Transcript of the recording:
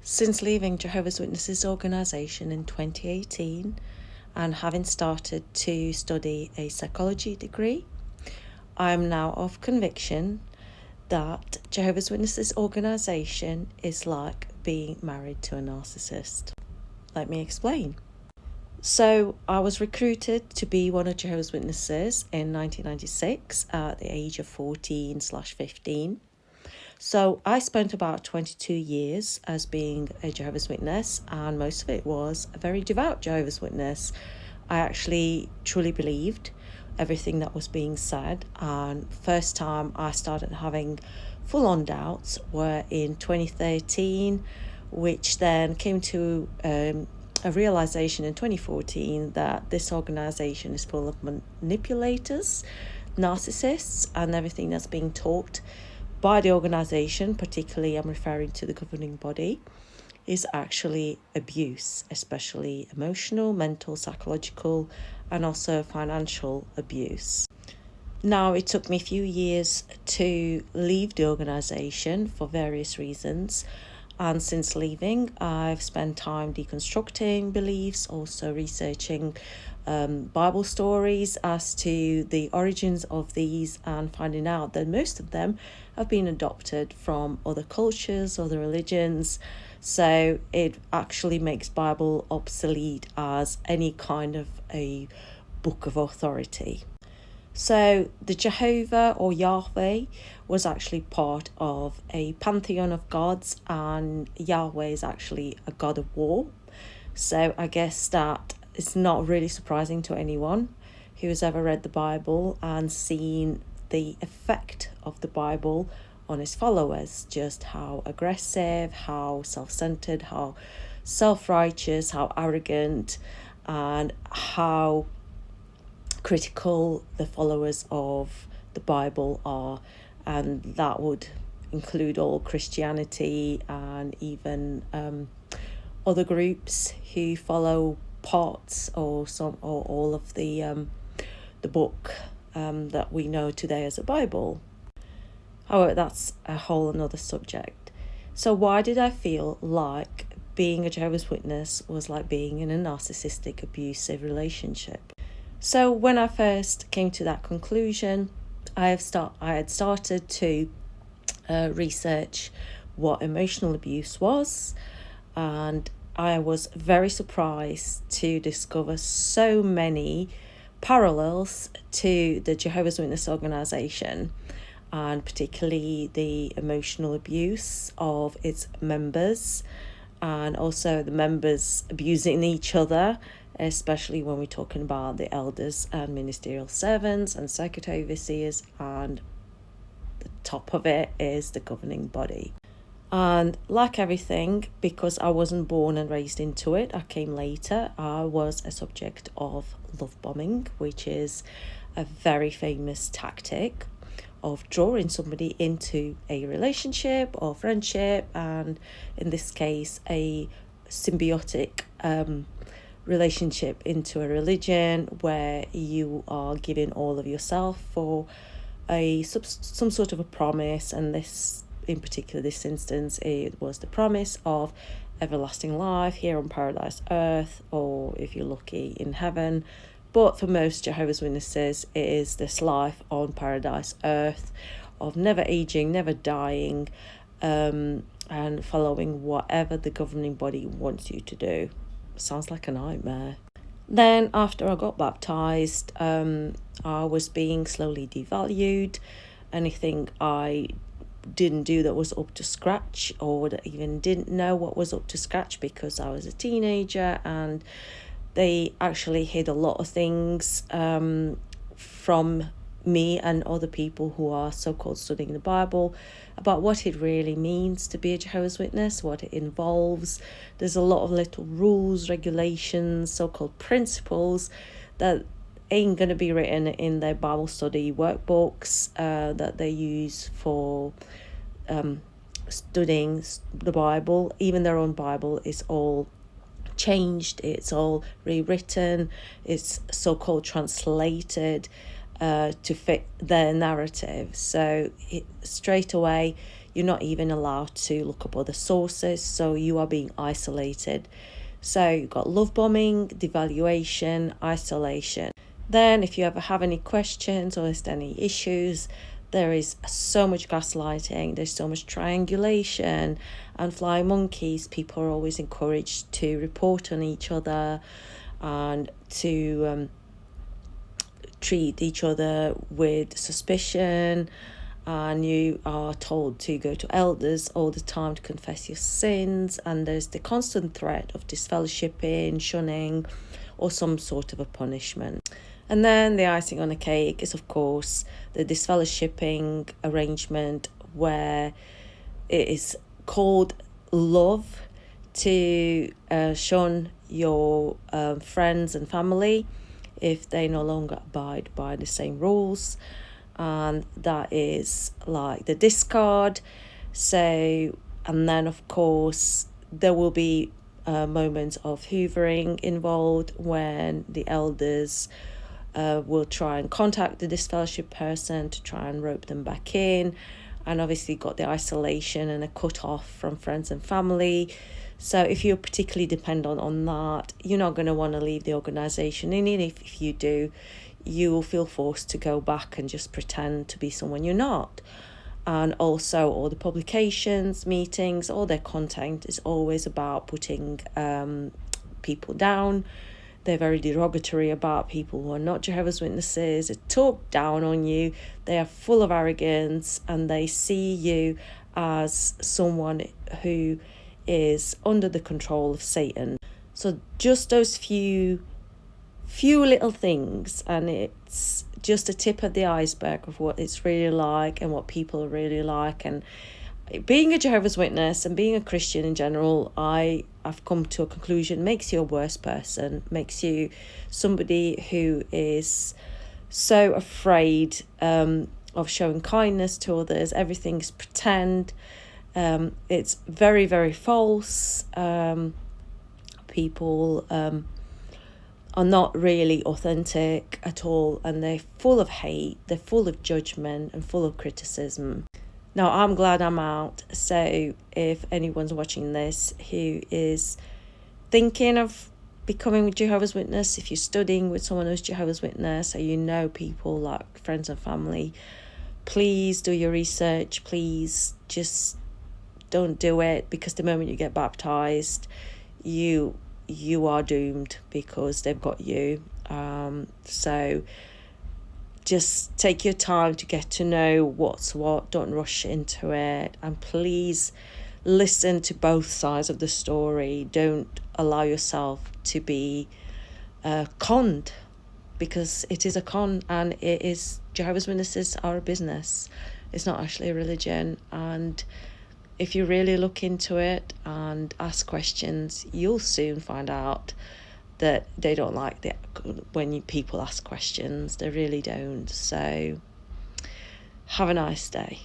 Since leaving Jehovah's Witnesses organisation in 2018 and having started to study a psychology degree, I am now of conviction that Jehovah's Witnesses organisation is like being married to a narcissist. Let me explain. So I was recruited to be one of Jehovah's Witnesses in 1996 at the age of 14/15. So I spent about 22 years as being a Jehovah's Witness, and most of it was a very devout Jehovah's Witness. I actually truly believed everything that was being said, and first time I started having full-on doubts were in 2013, which then came to a realization in 2014 that this organisation is full of manipulators, narcissists, and everything that's being taught by the organisation, particularly I'm referring to the governing body, is actually abuse, especially emotional, mental, psychological, and also financial abuse. Now, it took me a few years to leave the organisation for various reasons, and since leaving, I've spent time deconstructing beliefs, also researching Bible stories as to the origins of these, and finding out that most of them have been adopted from other cultures, other religions. So it actually makes Bible obsolete as any kind of a book of authority. So the Jehovah or Yahweh was actually part of a pantheon of gods, and Yahweh is actually a god of war. So I guess that it's not really surprising to anyone who has ever read the Bible and seen the effect of the Bible on his followers, just how aggressive, how self-centered, how self-righteous, how arrogant, and how critical the followers of the Bible are. And that would include all Christianity and even other groups who follow parts or some or all of the book that we know today as a Bible. However, that's a whole another subject. So why did I feel like being a Jehovah's Witness was like being in a narcissistic, abusive relationship? So when I first came to that conclusion, I had started to research what emotional abuse was, and I was very surprised to discover so many parallels to the Jehovah's Witness organisation, and particularly the emotional abuse of its members, and also the members abusing each other, especially when we're talking about the elders and ministerial servants and secretary overseers, and the top of it is the governing body. And like everything, because I wasn't born and raised into it, I came later, I was a subject of love bombing, which is a very famous tactic of drawing somebody into a relationship or friendship, and in this case a symbiotic relationship into a religion where you are giving all of yourself for some sort of a promise. And this, in particular, this instance, it was the promise of everlasting life here on paradise earth, or if you're lucky, in heaven. But for most Jehovah's Witnesses, it is this life on paradise earth of never aging, never dying, and following whatever the governing body wants you to do. Sounds like a nightmare. Then after I got baptized, I was being slowly devalued. Anything I didn't do that was up to scratch, or that even didn't know what was up to scratch, because I was a teenager, and they actually hid a lot of things from me and other people who are so-called studying the Bible about what it really means to be a Jehovah's Witness, what it involves. There's a lot of little rules, regulations, so-called principles that ain't going to be written in their Bible study workbooks that they use for studying the Bible. Even their own Bible is all changed, it's all rewritten, it's so-called translated to fit their narrative. So straight away You're not even allowed to look up other sources, so you are being isolated. So you've got love bombing, devaluation, isolation. Then if you ever have any questions or there's any issues, there is so much gaslighting, there's so much triangulation and flying monkeys. People are always encouraged to report on each other and to treat each other with suspicion, and you are told to go to elders all the time to confess your sins, and there's the constant threat of disfellowshipping, shunning, or some sort of a punishment. And then the icing on the cake is, of course, the disfellowshipping arrangement, where it is called love to shun your friends and family if they no longer abide by the same rules. And that is like the discard. So, and then of course there will be moments of hoovering involved when the elders will try and contact the disfellowship person to try and rope them back in. And obviously got the isolation and a cut off from friends and family. So if you're particularly dependent on that, you're not going to want to leave the organisation. And even if you do, you will feel forced to go back and just pretend to be someone you're not. And also all the publications, meetings, all their content is always about putting people down. They're very derogatory about people who are not Jehovah's Witnesses. They talk down on you. They are full of arrogance, and they see you as someone who is under the control of Satan. So just those few little things, and it's just a tip of the iceberg of what it's really like and what people are really like. And being a Jehovah's Witness and being a Christian in general, I've come to a conclusion, makes you a worse person, makes you somebody who is so afraid of showing kindness to others. Everything's pretend. It's very, very false. People are not really authentic at all, and they're full of hate, they're full of judgment and full of criticism. Now, I'm glad I'm out, so if anyone's watching this who is thinking of becoming a Jehovah's Witness, if you're studying with someone who's Jehovah's Witness, or you know people like friends and family, please do your research. Please just don't do it, because the moment you get baptized, you are doomed, because they've got you. So just take your time to get to know what's what. Don't rush into it, and please listen to both sides of the story. Don't allow yourself to be conned, because it is a con, and it is, Jehovah's Witnesses are a business. It's not actually a religion. And if you really look into it and ask questions, you'll soon find out that they don't like that when people ask questions. They really don't. So have a nice day.